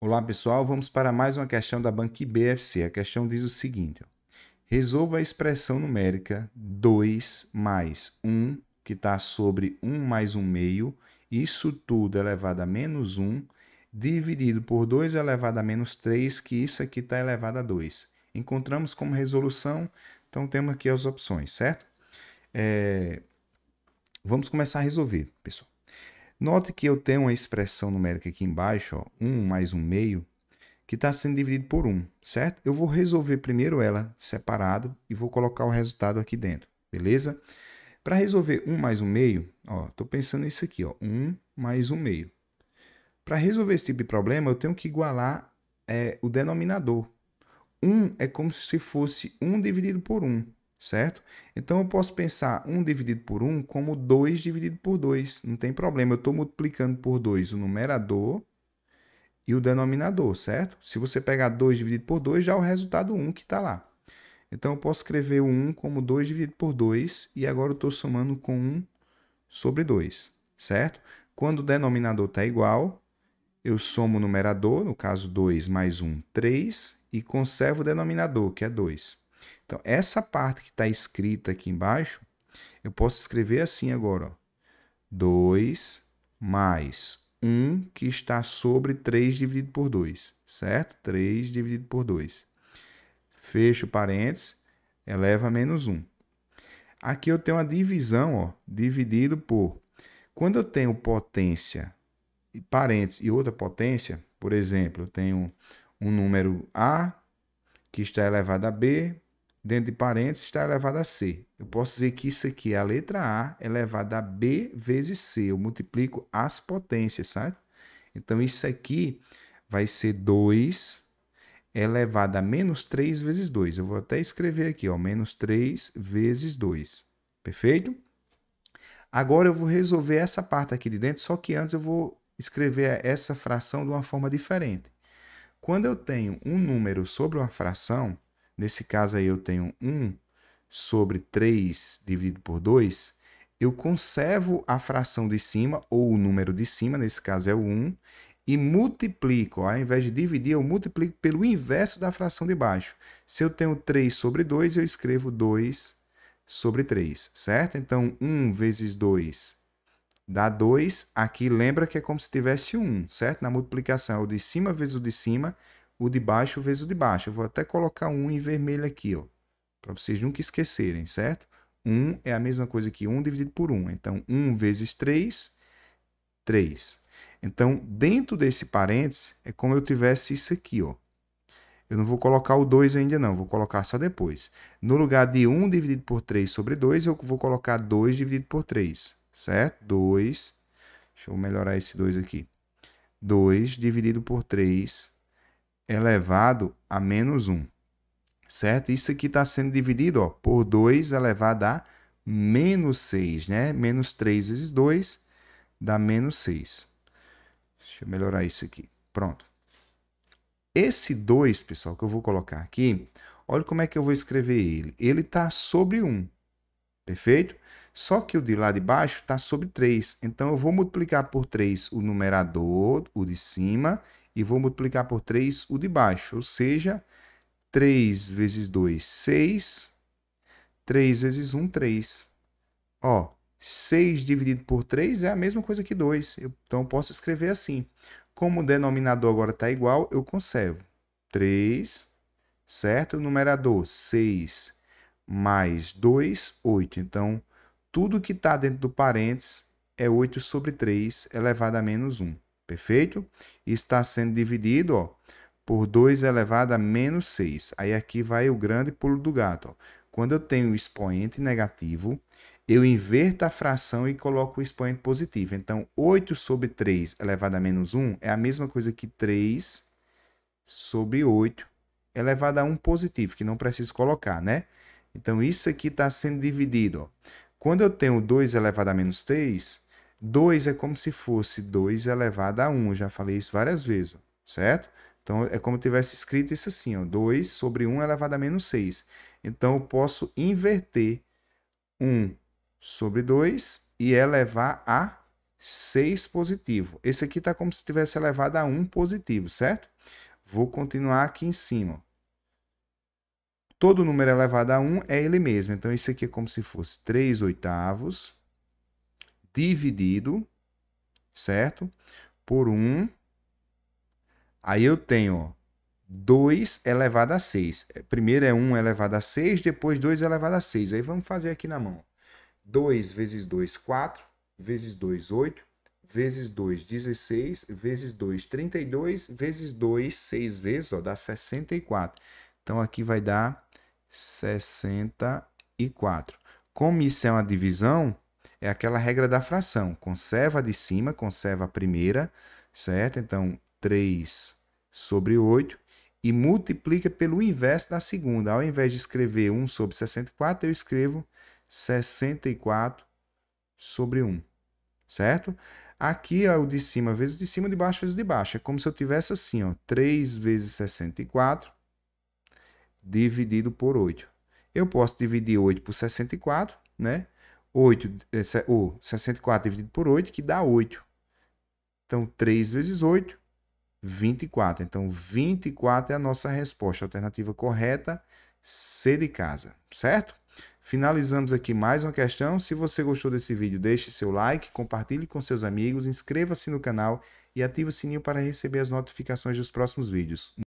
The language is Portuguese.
Olá pessoal, vamos para mais uma questão da banca IBFC. A questão diz o seguinte: ó, resolva a expressão numérica 2 mais 1, que está sobre 1 mais 1 meio, isso tudo elevado a menos 1, dividido por 2 elevado a menos 3, que isso aqui está elevado a 2. Encontramos como resolução, então temos aqui as opções, certo? Vamos começar a resolver, pessoal. Note que eu tenho uma expressão numérica aqui embaixo, ó, 1 mais 1 meio, que está sendo dividido por 1, certo? Eu vou resolver primeiro ela separado e vou colocar o resultado aqui dentro, beleza? Para resolver 1 mais 1 meio, estou pensando nisso aqui, 1 mais 1 meio. Para resolver esse tipo de problema, eu tenho que igualar o denominador. 1 é como se fosse 1 dividido por 1, certo? Então, eu posso pensar 1 dividido por 1 como 2 dividido por 2. Não tem problema, eu estou multiplicando por 2 o numerador e o denominador, certo? Se você pegar 2 dividido por 2, já é o resultado 1 que está lá. Então, eu posso escrever o 1 como 2 dividido por 2 e agora eu estou somando com 1 sobre 2, certo? Quando o denominador está igual, eu somo o numerador, no caso 2 mais 1, 3, e conservo o denominador, que é 2. Então, essa parte que está escrita aqui embaixo, eu posso escrever assim agora, ó. 2 mais 1 que está sobre 3 dividido por 2, certo? 3 dividido por 2. Fecho parênteses, eleva a menos 1. Aqui eu tenho a divisão, ó, dividido por... Quando eu tenho potência, parênteses e outra potência, por exemplo, eu tenho um número A que está elevado a B, dentro de parênteses está elevado a C. Eu posso dizer que isso aqui é a letra A elevada a B vezes C. Eu multiplico as potências, certo? Então, isso aqui vai ser 2 elevado a menos 3 vezes 2. Eu vou até escrever aqui, ó, menos 3 vezes 2. Perfeito? Agora eu vou resolver essa parte aqui de dentro, só que antes eu vou escrever essa fração de uma forma diferente. Quando eu tenho um número sobre uma fração, nesse caso aí eu tenho 1 sobre 3 dividido por 2, eu conservo a fração de cima, ou o número de cima, nesse caso é o 1, e multiplico, ao invés de dividir, eu multiplico pelo inverso da fração de baixo. Se eu tenho 3 sobre 2, eu escrevo 2 sobre 3, certo? Então, 1 vezes 2 dá 2. Aqui lembra que é como se tivesse 1, certo? Na multiplicação, é o de cima vezes o de cima, o de baixo vezes o de baixo. Eu vou até colocar 1 em vermelho aqui, ó, para vocês nunca esquecerem, certo? 1 é a mesma coisa que 1 dividido por 1. Então, 1 vezes 3, 3. Então, dentro desse parênteses, é como eu tivesse isso aqui, ó. Eu não vou colocar o 2 ainda não, vou colocar só depois. No lugar de 1 dividido por 3 sobre 2, eu vou colocar 2 dividido por 3, certo? 2, deixa eu melhorar esse 2 aqui. 2 dividido por 3 elevado a menos 1, certo? Isso aqui está sendo dividido, ó, por 2 elevado a menos 6, né? Menos 3 vezes 2 dá menos 6. Deixa eu melhorar isso aqui. Pronto. Esse 2, pessoal, que eu vou colocar aqui, olha como é que eu vou escrever ele. Ele está sobre 1, perfeito? Só que o de lá de baixo está sobre 3. Então, eu vou multiplicar por 3 o numerador, o de cima, e vou multiplicar por 3 o de baixo. Ou seja, 3 vezes 2, 6. 3 vezes 1, 3. Ó, 6 dividido por 3 é a mesma coisa que 2. Então, eu posso escrever assim. Como o denominador agora está igual, eu conservo. 3, certo? O numerador, 6 mais 2, 8. Então, tudo que está dentro do parênteses é 8 sobre 3 elevado a menos 1. Perfeito? Isso está sendo dividido, ó, por 2 elevado a menos 6. Aí aqui vai o grande pulo do gato. Ó. Quando eu tenho o expoente negativo, eu inverto a fração e coloco o expoente positivo. Então, 8 sobre 3 elevado a menos 1 é a mesma coisa que 3 sobre 8 elevado a 1 positivo, que não preciso colocar, né? Então, isso aqui está sendo dividido. Ó. Quando eu tenho 2 elevado a menos 3, 2 é como se fosse 2 elevado a 1. Eu já falei isso várias vezes, ó, certo? Então, é como se tivesse escrito isso assim, ó, 2 sobre 1 elevado a menos 6. Então, eu posso inverter 1 sobre 2 e elevar a 6 positivo. Esse aqui está como se tivesse elevado a 1 positivo, certo? Vou continuar aqui em cima. Todo número elevado a 1 é ele mesmo. Então, isso aqui é como se fosse 3 oitavos dividido, certo? Por 1. Aí eu tenho, ó, 2 elevado a 6. Primeiro é 1 elevado a 6, depois 2 elevado a 6. Aí vamos fazer aqui na mão. 2 vezes 2, 4. Vezes 2, 8. Vezes 2, 16. Vezes 2, 32. Vezes 2, 6 vezes, ó, dá 64. Então, aqui vai dar 64. Como isso é uma divisão, é aquela regra da fração. Conserva a de cima, conserva a primeira, certo? Então, 3 sobre 8 e multiplica pelo inverso da segunda. Ao invés de escrever 1 sobre 64, eu escrevo 64 sobre 1, certo? Aqui é o de cima vezes de cima, de baixo vezes de baixo. É como se eu tivesse assim, ó, 3 vezes 64 dividido por 8. Eu posso dividir 8 por 64, né? 64 dividido por 8, que dá 8. Então, 3 vezes 8, 24. Então, 24 é a nossa resposta. A alternativa correta, C de casa, certo? Finalizamos aqui mais uma questão. Se você gostou desse vídeo, deixe seu like, compartilhe com seus amigos, inscreva-se no canal e ative o sininho para receber as notificações dos próximos vídeos.